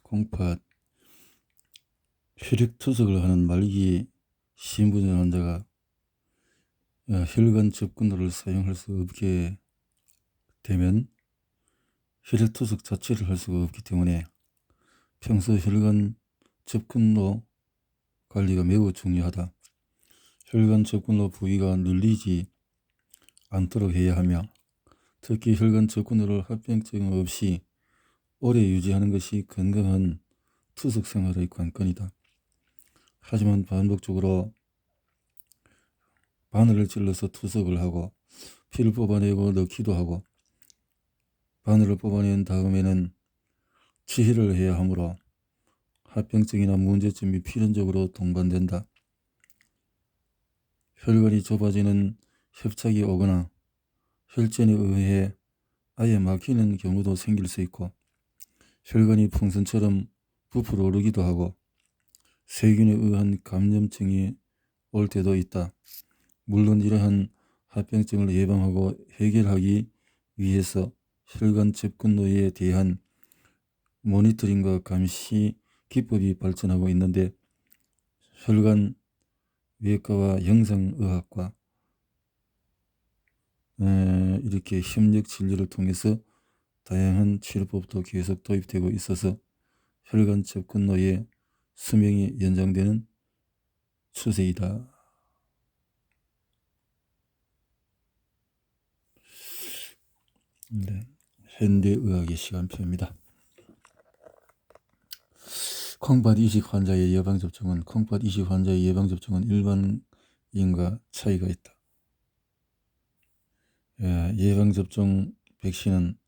콩팥 혈액투석을 하는 말기 신부전 환자가 혈관 접근로를 사용할 수 없게 되면 혈액투석 자체를 할 수가 없기 때문에 평소 혈관 접근로 관리가 매우 중요하다. 혈관 접근로 부위가 눌리지 않도록 해야 하며, 특히 혈관 접근로를 합병증 없이 오래 유지하는 것이 건강한 투석 생활의 관건이다. 하지만 반복적으로 바늘을 찔러서 투석을 하고 피를 뽑아내고 넣기도 하고, 바늘을 뽑아낸 다음에는 치료를 해야 하므로 합병증이나 문제점이 필연적으로 동반된다. 혈관이 좁아지는 협착이 오거나 혈전에 의해 아예 막히는 경우도 생길 수 있고, 혈관이 풍선처럼 부풀어 오르기도 하고 세균에 의한 감염증이 올 때도 있다. 물론 이러한 합병증을 예방하고 해결하기 위해서 혈관 접근로에 대한 모니터링과 감시 기법이 발전하고 있는데, 혈관 외과와 영상의학과 이렇게 협력 진료를 통해서 다양한 치료법도 계속 도입되고 있어서 혈관 접근로의 수명이 연장되는 추세이다. 네, 현대의학의 시간표입니다. 콩팥 이식 환자의 예방접종은 콩팥 이식 환자의 예방접종은 일반인과 차이가 있다. 예방접종 백신은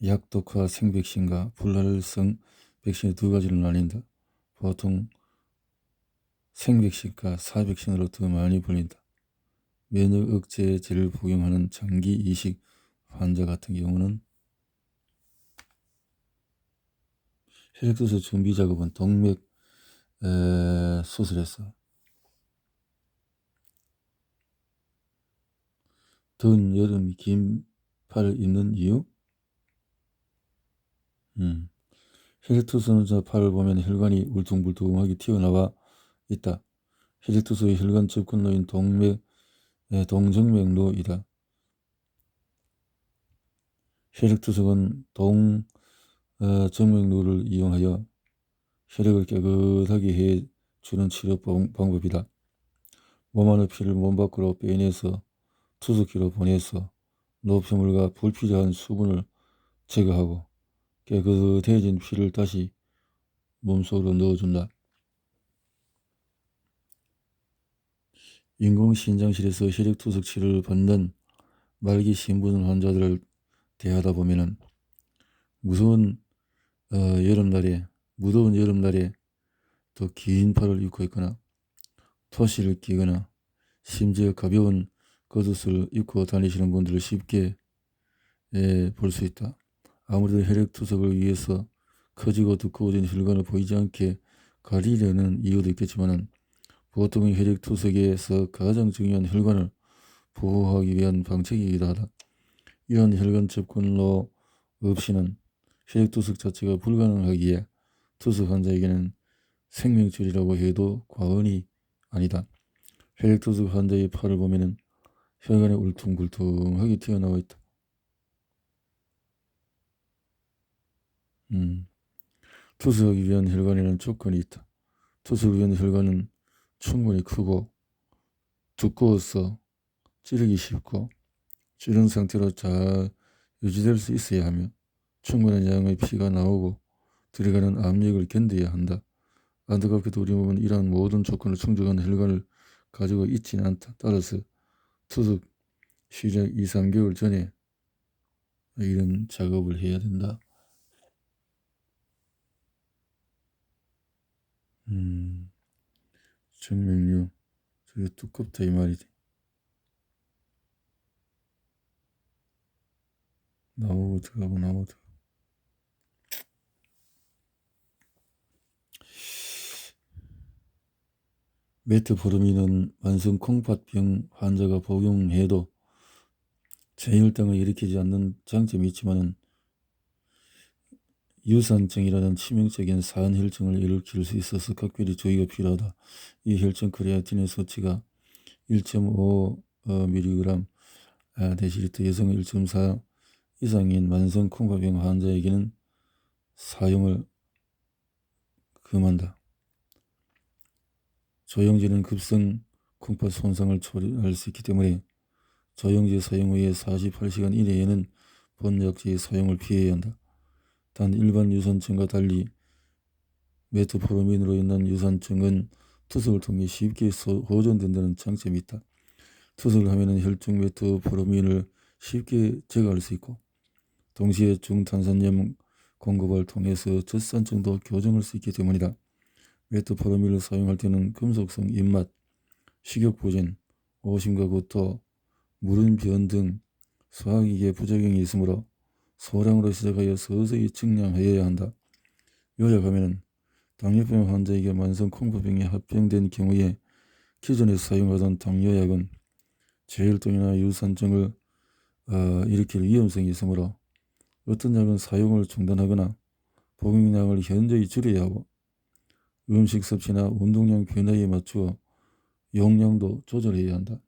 약독화 생백신과 불활성 백신의 두 가지로 나뉜다. 보통 생백신과 사백신으로 더 많이 불린다. 면역 억제제를 복용하는 장기 이식 환자 같은 경우는 혈액투석 준비 작업은 동맥 수술에서 더운 여름 긴 팔을 입는 이유? 혈액투석자 팔을 보면 혈관이 울퉁불퉁하게 튀어나와 있다. 혈액투석의 혈관 접근로인 동정맥로이다. 혈액투석은 동정맥로를 이용하여 혈액을 깨끗하게 해주는 치료 방법이다. 몸 안의 피를 몸 밖으로 빼내서 투석기로 보내서 노폐물과 불필요한 수분을 제거하고 깨끗해진 피를 다시 몸속으로 넣어준다. 인공신장실에서 혈액투석 치료를 받는 말기 신부전 환자들을 대하다 보면은 무더운 여름날에 더 긴 팔을 입고 있거나 토시를 끼거나 심지어 가벼운 겉옷을 입고 다니시는 분들을 쉽게 볼 수 있다. 아무래도 혈액투석을 위해서 커지고 두꺼워진 혈관을 보이지 않게 가리려는 이유도 있겠지만, 보통은 혈액투석에서 가장 중요한 혈관을 보호하기 위한 방책이기도 하다. 이런 혈관 접근로 없이는 혈액투석 자체가 불가능하기에 투석 환자에게는 생명줄이라고 해도 과언이 아니다. 혈액투석 환자의 팔을 보면은 혈관이 울퉁불퉁하게 튀어나와 있다. 투석하기 위한 혈관에는 조건이 있다. 투석을 위한 혈관은 충분히 크고 두꺼워서 찌르기 쉽고 찌른 상태로 잘 유지될 수 있어야 하며, 충분한 양의 피가 나오고 들어가는 압력을 견뎌야 한다. 안타깝게도 우리 몸은 이러한 모든 조건을 충족한 혈관을 가지고 있지는 않다. 따라서 투석 시작 2~3개월 전에 이런 작업을 해야 된다. 정맥류 저게 두껍다 이 말이지. 나오고 들어가고 나오고 들어가고. 메트포르민은 만성 콩팥병 환자가 복용해도 전혈당을 일으키지 않는 장점이 있지만은 유산증이라는 치명적인 산혈증을 일으킬 수 있어서 각별히 주의가 필요하다. 이 혈증 크레아틴의 수치가 1.5mg 데시리터, 여성 1.4 이상인 만성 콩팥병 환자에게는 사용을 금한다. 조영제는 급성 콩팥 손상을 초래할 수 있기 때문에 조영제 사용 후에 48시간 이내에는 본 약제의 사용을 피해야 한다. 단 일반 유산증과 달리 메트포르민으로 인한 유산증은 투석을 통해 쉽게 호전된다는 장점이 있다. 투석을 하면 혈중 메트포르민을 쉽게 제거할 수 있고 동시에 중탄산염 공급을 통해서 젖산증도 교정할 수 있기 때문이다. 메트포르민을 사용할 때는 금속성 입맛, 식욕부진, 오심과 구토, 무른변 등 소화기계 부작용이 있으므로 소량으로 시작하여 서서히 증량하여야 한다. 요약하면 당뇨병 환자에게 만성 콩팥병이 합병된 경우에 기존에 사용하던 당뇨약은 저혈당이나 유산증을 일으킬 위험성이 있으므로 어떤 약은 사용을 중단하거나 복용량을 현저히 줄여야 하고 음식 섭취나 운동량 변화에 맞추어 용량도 조절해야 한다.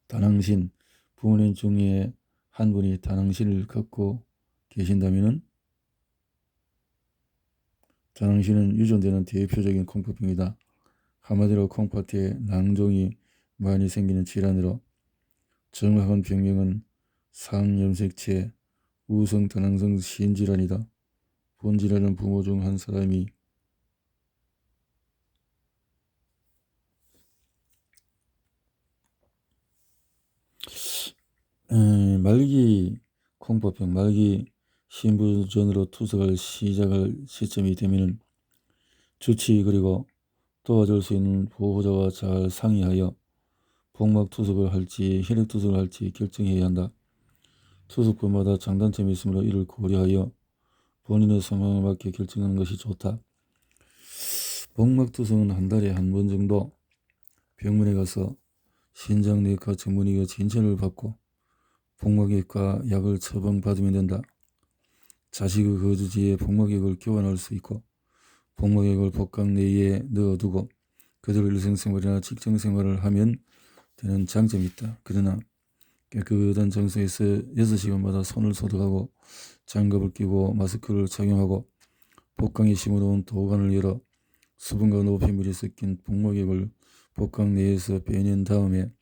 다낭신, 부모님 중에 한 분이 다낭신을 갖고 계신다면 다낭신은 유전되는 대표적인 콩팥병이다. 한마디로 콩팥에 낭종이 많이 생기는 질환으로 정확한 병명은 상염색체 우성 다낭성 신질환이다. 본 질환은 부모 중 한 사람이 말기 콩팥병, 말기 신부전으로 투석을 시작할 시점이 되면 주치 그리고 도와줄 수 있는 보호자와 잘 상의하여 복막 투석을 할지 혈액 투석을 할지 결정해야 한다. 투석부마다 장단점이 있으므로 이를 고려하여 본인의 상황에 맞게 결정하는 것이 좋다. 복막 투석은 한 달에 한 번 정도 병원에 가서 신장내과 전문의가 진찰을 받고 복막액과 약을 처방받으면 된다. 자식의 거주지에 복막액을 교환할 수 있고 복막액을 복강 내에 넣어두고 그대로 일상생활이나 직장생활을 하면 되는 장점이 있다. 그러나 깨끗한 장소에서 6시간마다 손을 소독하고 장갑을 끼고 마스크를 착용하고 복강에 심어놓은 도관을 열어 수분과 노폐물이 섞인 복막액을 복강 내에서 빼낸 다음에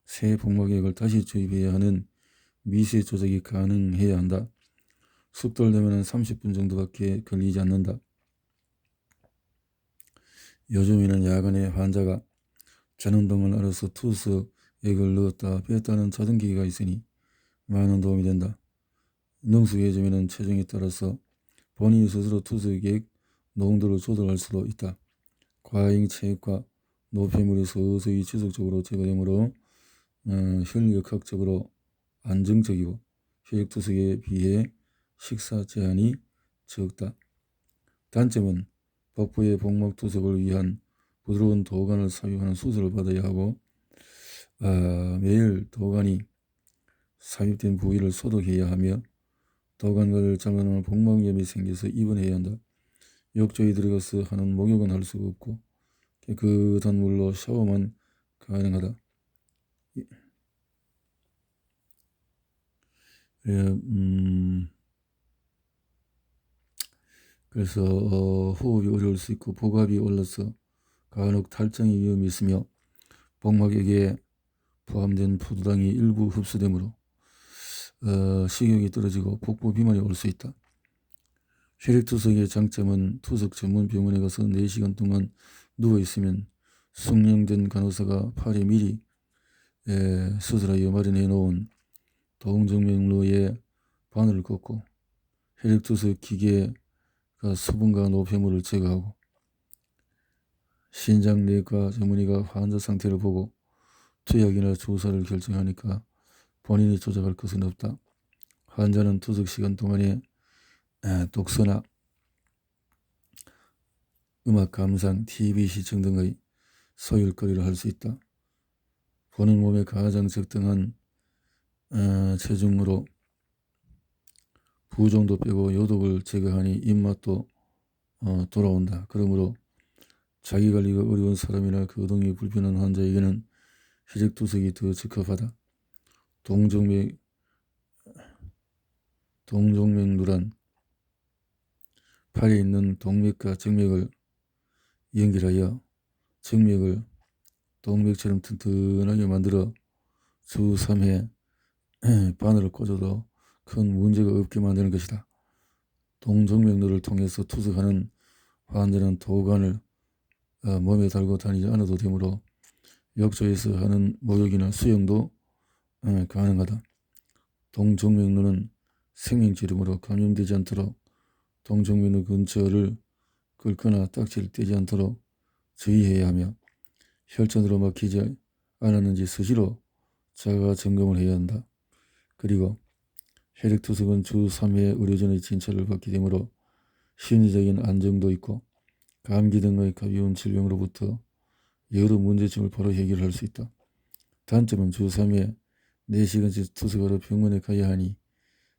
새 복막액을 다시 주입해야 하는 미세 조작이 가능해야 한다. 숙달되면 30분 정도밖에 걸리지 않는다. 요즘에는 야간에 환자가 자는 동안 알아서 투석액을 넣었다 뺐다는 자동기기가 있으니 많은 도움이 된다. 능숙해지면 체중에 따라서 본인이 스스로 투석액 농도를 조절할 수도 있다. 과잉 체액과 노폐물이 서서히 지속적으로 제거되므로 혈액학적으로 안정적이고 혈액투석에 비해 식사 제한이 적다. 단점은 복부의 복막투석을 위한 부드러운 도관을 삽입하는 수술을 받아야 하고 매일 도관이 삽입된 부위를 소독해야 하며 도관을 잘못하면 복막염이 생겨서 입원해야 한다. 욕조에 들어가서 하는 목욕은 할 수가 없고 깨끗한 물로 샤워만 가능하다. 그래서 호흡이 어려울 수 있고 복압이 올라서 간혹 탈장의 위험이 있으며 복막액에 포함된 포도당이 일부 흡수되므로 식욕이 떨어지고 복부 비만이 올 수 있다. 혈액투석의 장점은 투석 전문 병원에 가서 4시간 동안 누워있으면 숙련된 간호사가 팔에 미리 수술하여 마련해 놓은 동정맥류에 바늘을 꽂고 혈액투석 기계가 수분과 노폐물을 제거하고 신장내과 전문의가 환자 상태를 보고 투약이나 주사를 결정하니까 본인이 조작할 것은 없다. 환자는 투석 시간 동안에 독서나 음악 감상, TV 시청 등의 소일거리를 할 수 있다. 본인 몸에 가장 적당한 체중으로 부종도 빼고 요독을 제거하니 입맛도 돌아온다. 그러므로 자기관리가 어려운 사람이나 거동이 불편한 환자에게는 혈액투석이 더 적합하다. 동종맥류란 팔에 있는 동맥과 정맥을 연결하여 정맥을 동맥처럼 튼튼하게 만들어 주 3회 바늘을 꽂아도 큰 문제가 없게 만드는 것이다. 동종맥류를 통해서 투석하는 환자는 도관을 몸에 달고 다니지 않아도 되므로 욕조에서 하는 목욕이나 수영도 가능하다. 동종맥류는 생명질이므로 감염되지 않도록 동종맥류 근처를 긁거나 딱지를 떼지 않도록 주의해야 하며 혈전으로 막히지 않았는지 수시로 자가 점검을 해야 한다. 그리고 혈액투석은 주 3회 의료진의 진찰을 받게 되므로 심리적인 안정도 있고 감기 등의 가벼운 질병으로부터 여러 문제점을 바로 해결할 수 있다. 단점은 주 3회 4시간씩 투석하러 병원에 가야 하니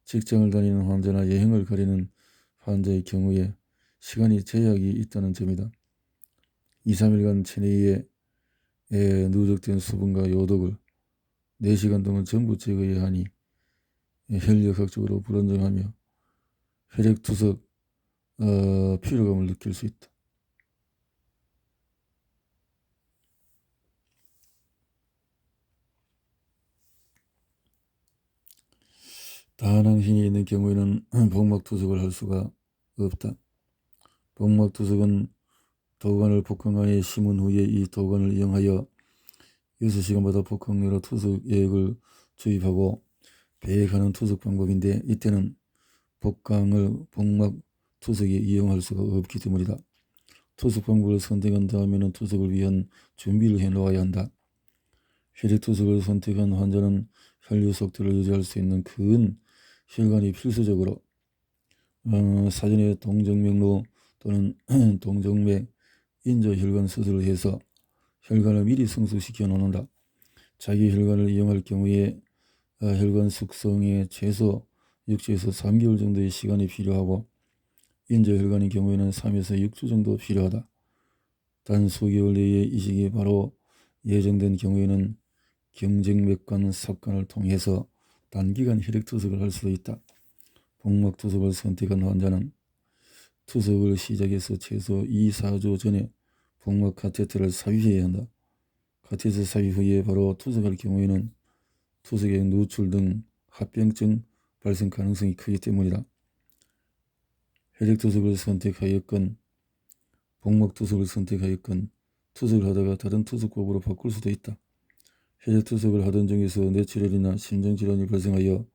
직장을 다니는 환자나 여행을 가려는 환자의 경우에 시간이 제약이 있다는 점이다. 2, 3일간 체내에 누적된 수분과 요독을 4시간 동안 전부 제거해야 하니 혈력학적으로 불안정하며 혈액투석 피로감을 느낄 수 있다. 다낭신이 있는 경우에는 복막투석을 할 수가 없다. 복막투석은 도관을 복강안에 심은 후에 이 도관을 이용하여 6시간마다 복강내로 투석액을 주입하고 배액하는 투석 방법인데 이때는 복막투석에 이용할 수가 없기 때문이다. 투석 방법을 선택한 다음에는 투석을 위한 준비를 해놓아야 한다. 혈액투석을 선택한 환자는 혈류 속도를 유지할 수 있는 큰 혈관이 필수적으로 사전에 동정맥류 또는 동정맥 인조혈관 수술을 해서 혈관을 미리 성숙시켜 놓는다. 자기 혈관을 이용할 경우에 혈관 숙성에 최소 6주에서 3개월 정도의 시간이 필요하고 인조혈관의 경우에는 3에서 6주 정도 필요하다. 단 수개월 내에 이식이 바로 예정된 경우에는 경쟁맥관 삽관을 통해서 단기간 혈액투석을 할 수도 있다. 복막투석을 선택한 환자는 투석을 시작해서 최소 2, 4주 전에 복막 카테터를 삽입해야 한다. 카테터 삽입 후에 바로 투석할 경우에는 투석액 누출 등 합병증 발생 가능성이 크기 때문이다. 혈액투석을 선택하였건 복막투석을 선택하였건 투석을 하다가 다른 투석법으로 바꿀 수도 있다. 혈액투석을 하던 중에서 뇌출혈이나 심장질환이 발생하여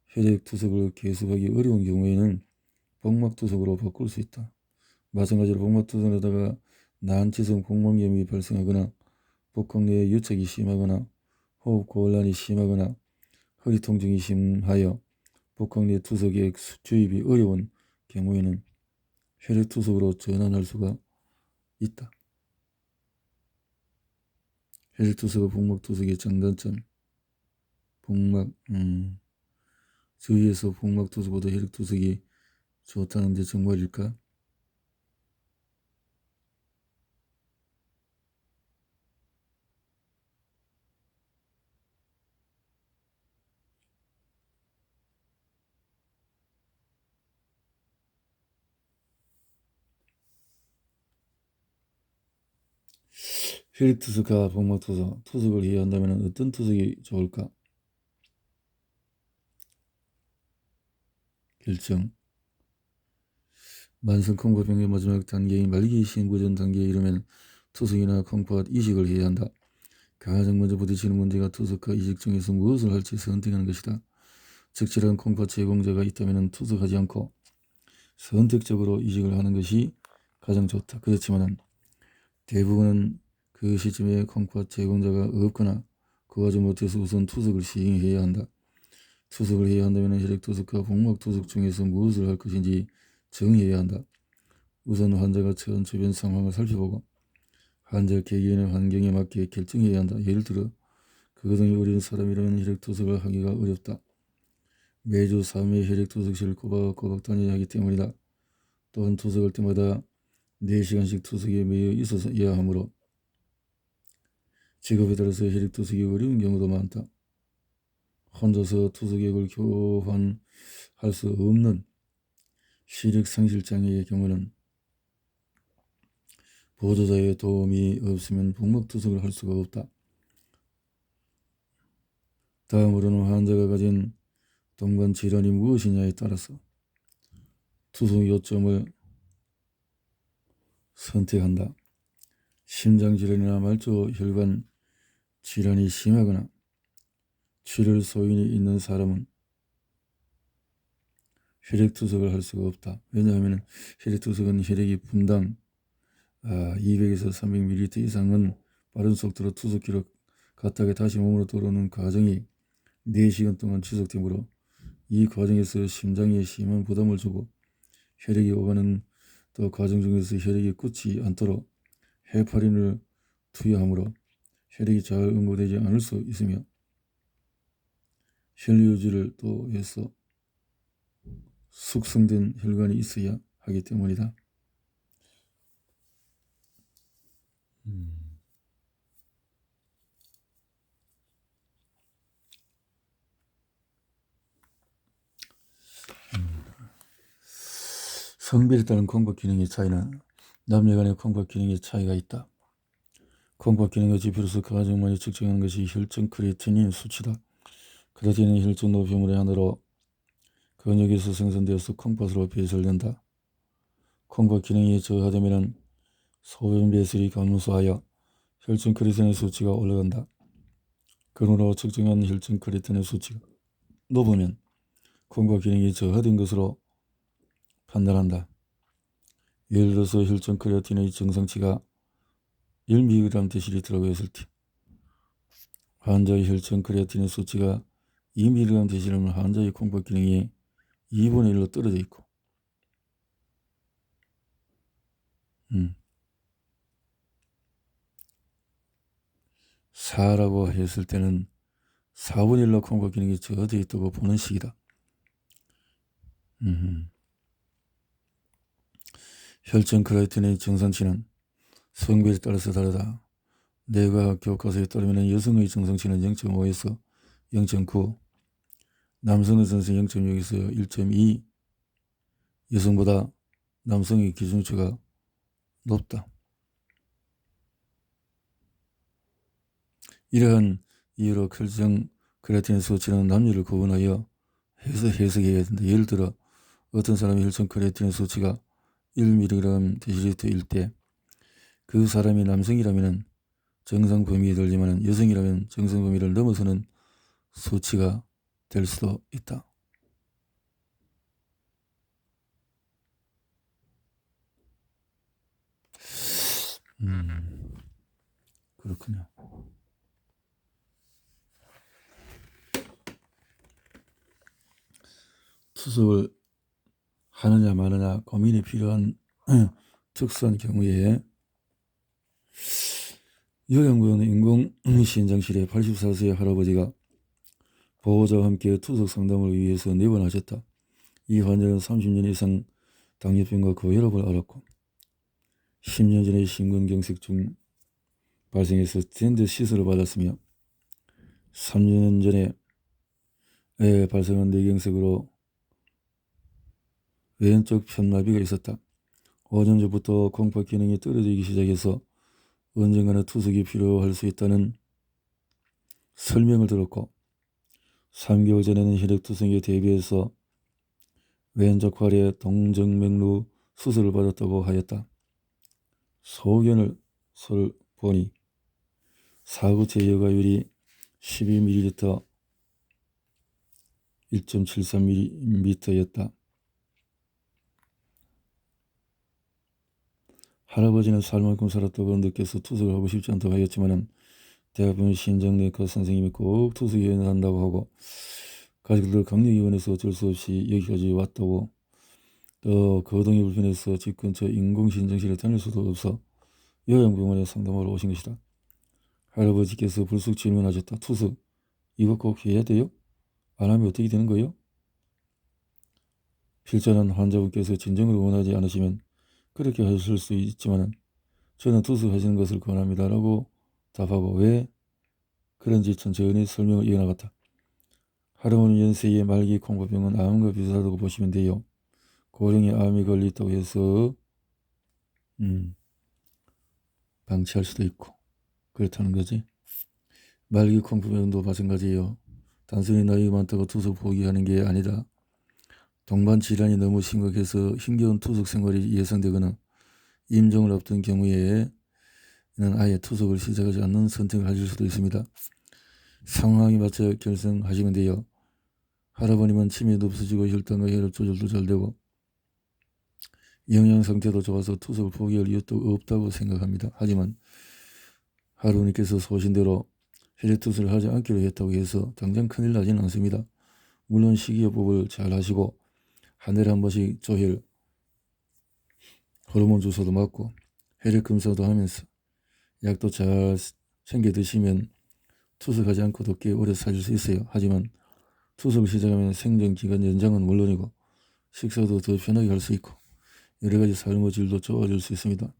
혈액투석을 계속하기 어려운 경우에는 복막투석으로 바꿀 수 있다. 마찬가지로 복막투석을 하다가 난치성 복막염이 발생하거나 복강 내에 유착이 심하거나 호흡곤란이 심하거나 허리 통증이 심하여 복강 내 투석액 주입이 어려운 경우에는 혈액투석으로 전환할 수가 있다. 혈액투석과 복막투석의 장단점. 주위에서 복막투석보다 혈액투석이 좋다는데 정말일까? 혈액투석과 복막투석, 투석을 해야 한다면 어떤 투석이 좋을까? 결정. 만성 콩팥병의 마지막 단계인 말기 심부전 단계에 이르면 투석이나 콩팥 이식을 해야 한다. 가장 먼저 부딪히는 문제가 투석과 이식 중에서 무엇을 할지 선택하는 것이다. 적절한 콩팥 제공자가 있다면 투석하지 않고 선택적으로 이식을 하는 것이 가장 좋다. 그렇지만 대부분은 그 시점에 콩팥 제공자가 없거나 구하지 못해서 우선 투석을 시행해야 한다. 투석을 해야 한다면 혈액투석과 복막투석 중에서 무엇을 할 것인지 정해야 한다. 우선 환자가 처한 주변 상황을 살펴보고 환자 개개인의 환경에 맞게 결정해야 한다. 예를 들어 거동이 어려운 사람이라면 혈액투석을 하기가 어렵다. 매주 3회 혈액투석실을 꼬박꼬박 다녀야 하기 때문이다. 또한 투석할 때마다 4시간씩 투석에 매여 있어야 하므로 직업에 따라서 혈액투석이 어려운 경우도 많다. 혼자서 투석액을 교환할 수 없는 시력상실장애의 경우는 보조자의 도움이 없으면 복막투석을 할 수가 없다. 다음으로는 환자가 가진 동반 질환이 무엇이냐에 따라서 투석 요점을 선택한다. 심장질환이나 말초혈관 질환이 심하거나 출혈 소인이 있는 사람은 혈액투석을 할 수가 없다. 왜냐하면 혈액투석은 혈액이 분당 200에서 300ml 이상은 빠른 속도로 투석기로 각각의 다시 몸으로 들어오는 과정이 4시간 동안 지속되므로 이 과정에서 심장에 심한 부담을 주고 혈액이 오가는 또 과정 중에서 혈액이 굳지 않도록 헤파린을 투여하므로 혈액이 잘 응고되지 않을 수 있으며 혈류지를 또 해서 숙성된 혈관이 있어야 하기 때문이다. 성별에 따른 콩팥 기능의 차이는 남녀 간의 콩팥 기능의 차이가 있다. 콩팥 기능의 지표로서 가장 많이 측정하는 것이 혈전 크레아틴인 수치다. 크레아틴은 혈전 노폐물의 하나로 근육에서 생성되어서 콩팥으로 배설된다. 콩팥 기능이 저하되면 소변 배설이 감소하여 혈전 크레아틴의 수치가 올라간다. 그러므로 측정한 혈전 크레아틴의 수치가 높으면 콩팥 기능이 저하된 것으로 판단한다. 예를 들어서 혈전 크레아틴의 정상치가 1mg 데시리터라고 했을 때 환자의 혈전 크레아틴의 수치가 2mg 데시리터면 환자의 콩팥 기능이 2분의 1로 떨어져 있고 4라고 했을 때는 4분의 1로 콩팥 기능이 저하되어 있다고 보는 식이다. 혈전 크레아틴의 정상치는 성별에 따라서 다르다. 뇌과학 교과서에 따르면 여성의 정상치는 0.5에서 0.9, 남성의 정상치는 0.6에서 1.2, 여성보다 남성의 기준치가 높다. 이러한 이유로 혈전 크레아틴 수치는 남녀를 구분하여 해석해야 된다. 예를 들어 어떤 사람의 혈전 크레아틴 수치가 1mg 데시리터일 때 그 사람이 남성이라면 정상 범위에 들지만 여성이라면 정상 범위를 넘어서는 수치가 될 수도 있다. 그렇군요. 투석을 하느냐 마느냐 고민이 필요한 특수한 경우에 요양병원 인공심장실에 84세의 할아버지가 보호자와 함께 투석 상담을 위해서 내원하셨다. 이 환자는 30년 이상 당뇨병과 고혈압을 앓았고 10년 전에 심근경색증 발생해서 스텐트 시술을 받았으며 3년 전에 발생한 뇌경색으로 왼쪽 편마비가 있었다. 5년 전부터 콩팥 기능이 떨어지기 시작해서 언젠가는 투석이 필요할 수 있다는 설명을 들었고 3개월 전에는 혈액투석에 대비해서 왼쪽 팔에 동정맥루 수술을 받았다고 하였다. 소견을 보니 사구체 여과율이 12ml 1.73ml였다. 할아버지는 살 만큼 살았다고 느껴서 투석을 하고 싶지 않다고 하였지만 대학병원 신장내과 선생님이 꼭 투석해야 한다고 하고 가족들 강력위원회에서 어쩔 수 없이 여기까지 왔다고 또 거동이 불편해서 집 근처 인공신장실에 다닐 수도 없어 요양병원에 상담하러 오신 것이다. 할아버지께서 불쑥 질문하셨다. 투석 이거 꼭 해야 돼요? 안 하면 어떻게 되는 거예요? 필자는 환자분께서 진정으로 원하지 않으시면 그렇게 하실 수 있지만 저는 투석하시는 것을 권합니다 라고 답하고 왜 그런지 천천히 설명을 이어나갔다. 할아버지 연세의 말기 콩고병은 암과 비슷하다고 보시면 돼요. 고령의 암이 걸렸다고 해서 방치할 수도 있고 그렇다는 거지. 말기 콩고병도 마찬가지예요. 단순히 나이가 많다고 투석 포기하는 게 아니다. 동반 질환이 너무 심각해서 힘겨운 투석 생활이 예상되거나 임종을 앞둔 경우에는 아예 투석을 시작하지 않는 선택을 하실 수도 있습니다. 상황에 맞춰 결정하시면 돼요. 할아버님은 치매도 없어지고 혈당과 혈압 조절도 잘 되고 영양 상태도 좋아서 투석을 포기할 이유도 없다고 생각합니다. 하지만 할아버님께서 소신대로 혈액투석을 하지 않기로 했다고 해서 당장 큰일 나지는 않습니다. 물론 식이요법을 잘 하시고 한 달에 한 번씩 조혈, 호르몬 주사도 맞고 혈액 검사도 하면서 약도 잘 챙겨 드시면 투석하지 않고도 꽤 오래 사실 수 있어요. 하지만 투석을 시작하면 생존기간 연장은 물론이고 식사도 더 편하게 할 수 있고 여러가지 삶의 질도 좋아질 수 있습니다.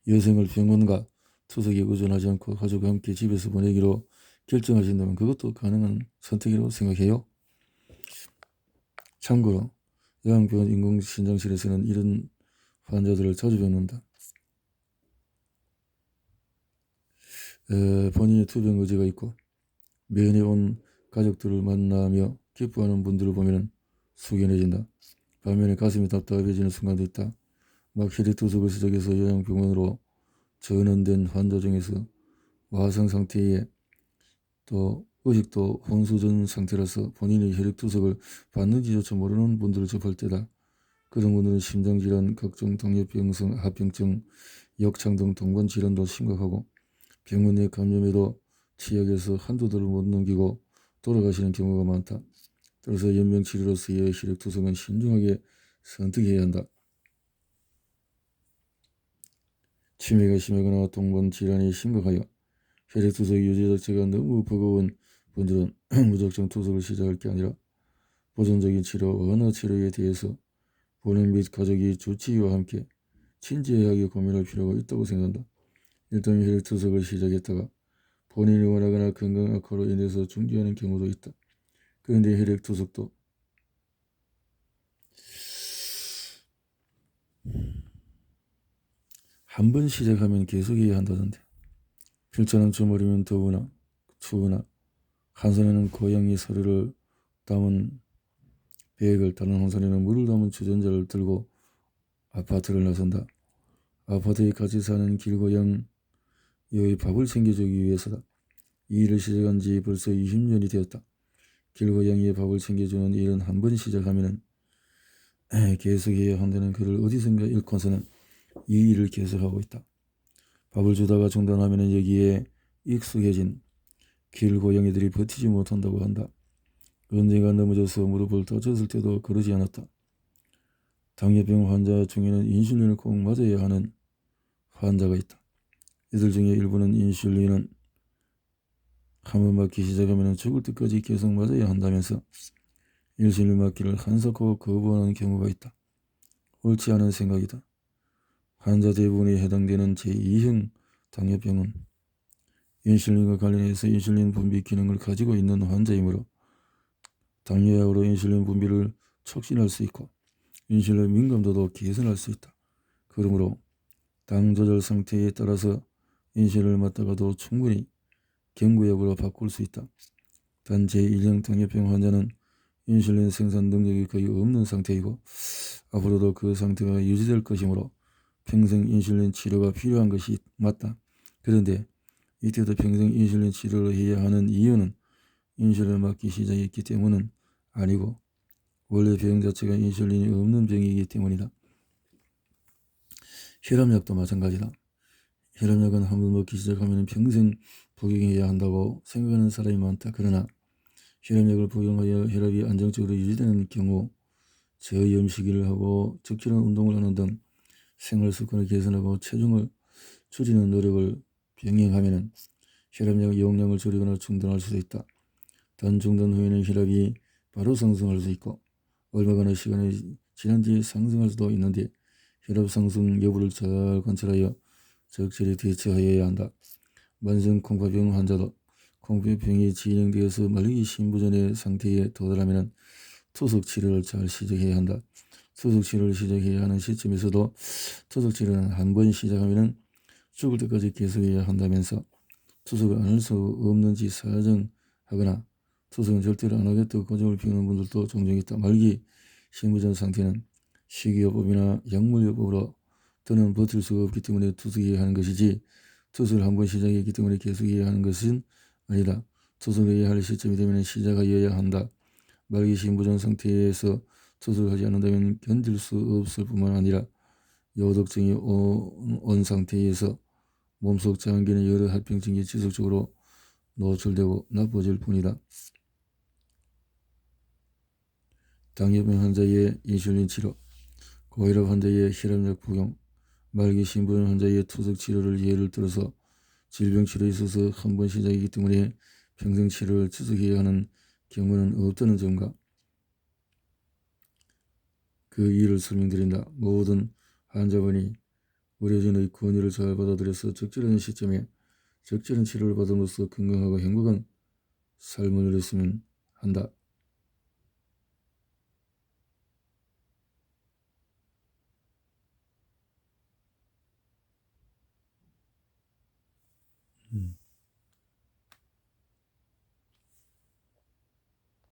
여생을 병원과 투석에 의존하지 않고 가족과 함께 집에서 보내기로 결정하신다면 그것도 가능한 선택이라고 생각해요. 참고로 요양병원 인공신장실에서는 이런 환자들을 자주 뵙는다. 본인의 투병 의지가 있고 면회 온 가족들을 만나며 기뻐하는 분들을 보면 숙연해진다. 반면에 가슴이 답답해지는 순간도 있다. 막 혈액투석을 시작해서 요양병원으로 전원된 환자 중에서 와상 상태에 또 의식도 혼수전 상태라서 본인이 혈액투석을 받는지조차 모르는 분들을 접할 때다. 그런 분들은 심장질환, 각종 당뇨병성 합병증, 역창 등 동반 질환도 심각하고 병원 내 감염에도 치약에서 한두 달을 못 넘기고 돌아가시는 경우가 많다. 따라서 연명치료로서의 혈액투석은 신중하게 선택해야 한다. 치매가 심하거나 동반 질환이 심각하여 혈액투석 유지 자체가 너무 버거운 분들은 무작정 투석을 시작할 게 아니라 보존적인 치료, 언어 치료에 대해서 본인 및 가족이 주치의와 함께 진지하게 고민할 필요가 있다고 생각한다. 일단 혈액투석을 시작했다가 본인이 원하거나 건강 악화로 인해서 중지하는 경우도 있다. 그런데 혈액투석도 한 번 시작하면 계속해야 한다던데. 필자는 주말이면 더우나 추우나 한 손에는 고양이 사료를 담은 배액을 다른 한 손에는 물을 담은 주전자를 들고 아파트를 나선다. 아파트에 같이 사는 길고양 여의 밥을 챙겨주기 위해서다. 이 일을 시작한 지 벌써 20년이 되었다. 길고양이의 밥을 챙겨주는 일은 한 번 시작하면 계속해야 한다는 글을 어디선가 읽고서는 이 일을 계속하고 있다. 밥을 주다가 중단하면 여기에 익숙해진 길고양이들이 버티지 못한다고 한다. 언젠가 넘어져서 무릎을 다쳤을 때도 그러지 않았다. 당뇨병 환자 중에는 인슐린을 꼭 맞아야 하는 환자가 있다. 이들 중에 일부는 인슐린은 한번 맞기 시작하면 죽을 때까지 계속 맞아야 한다면서 인슐린 맞기를 한사코 거부하는 경우가 있다. 옳지 않은 생각이다. 환자 대부분이 해당되는 제2형 당뇨병은 인슐린과 관련해서 인슐린 분비 기능을 가지고 있는 환자이므로 당뇨약으로 인슐린 분비를 촉진할 수 있고 인슐린 민감도도 개선할 수 있다. 그러므로 당 조절 상태에 따라서 인슐린을 맞다가도 충분히 경구약으로 바꿀 수 있다. 단 제1형 당뇨병 환자는 인슐린 생산 능력이 거의 없는 상태이고 앞으로도 그 상태가 유지될 것이므로 평생 인슐린 치료가 필요한 것이 맞다. 그런데 이때도 평생 인슐린 치료를 해야 하는 이유는 인슐린을 맞기 시작했기 때문은 아니고 원래 병 자체가 인슐린이 없는 병이기 때문이다. 혈압약도 마찬가지다. 혈압약은 한번 먹기 시작하면 평생 복용해야 한다고 생각하는 사람이 많다. 그러나 혈압약을 복용하여 혈압이 안정적으로 유지되는 경우 저염식을 하고 적절한 운동을 하는 등 생활습관을 개선하고 체중을 줄이는 노력을 병행하면 혈압약 용량을 줄이거나 중단할 수도 있다. 단 중단 후에는 혈압이 바로 상승할 수 있고 얼마간의 시간이 지난 뒤에 상승할 수도 있는데 혈압 상승 여부를 잘 관찰하여 적절히 대처하여야 한다. 만성 콩팥병 환자도 콩팥병이 진행되어서 말기 신부전의 상태에 도달하면 투석 치료를 잘 시작해야 한다. 투석 치료를 시작해야 하는 시점에서도 투석 치료는 한 번 시작하면 죽을 때까지 계속해야 한다면서 투석을 안 할 수 없는지 사정하거나 투석은 절대로 안 하겠다고 고집을 피우는 분들도 종종 있다. 말기 신부전 상태는 식이요법이나 약물요법으로 더는 버틸 수가 없기 때문에 투석해야 하는 것이지 투석을 한 번 시작했기 때문에 계속해야 하는 것은 아니다. 투석을 해야 할 시점이 되면 시작하여야 한다. 말기 신부전 상태에서 투석을 하지 않는다면 견딜 수 없을 뿐만 아니라 요독증이 온 상태에서 몸속 장기는 여러 합병증이 지속적으로 노출되고 나빠질 뿐이다. 당뇨병 환자의 인슐린 치료, 고혈압 환자의 혈압약 복용, 말기 신부전 환자의 투석 치료를 예를 들어서 질병 치료에 있어서 한 번 시작이기 때문에 평생 치료를 지속해야 하는 경우는 없다는 점과 그 이유를 설명드린다. 모든 환자분이 의료진의 권유를 잘 받아들여서 적절한 시점에 적절한 치료를 받음으로써 건강하고 행복한 삶을 누렸으면 한다.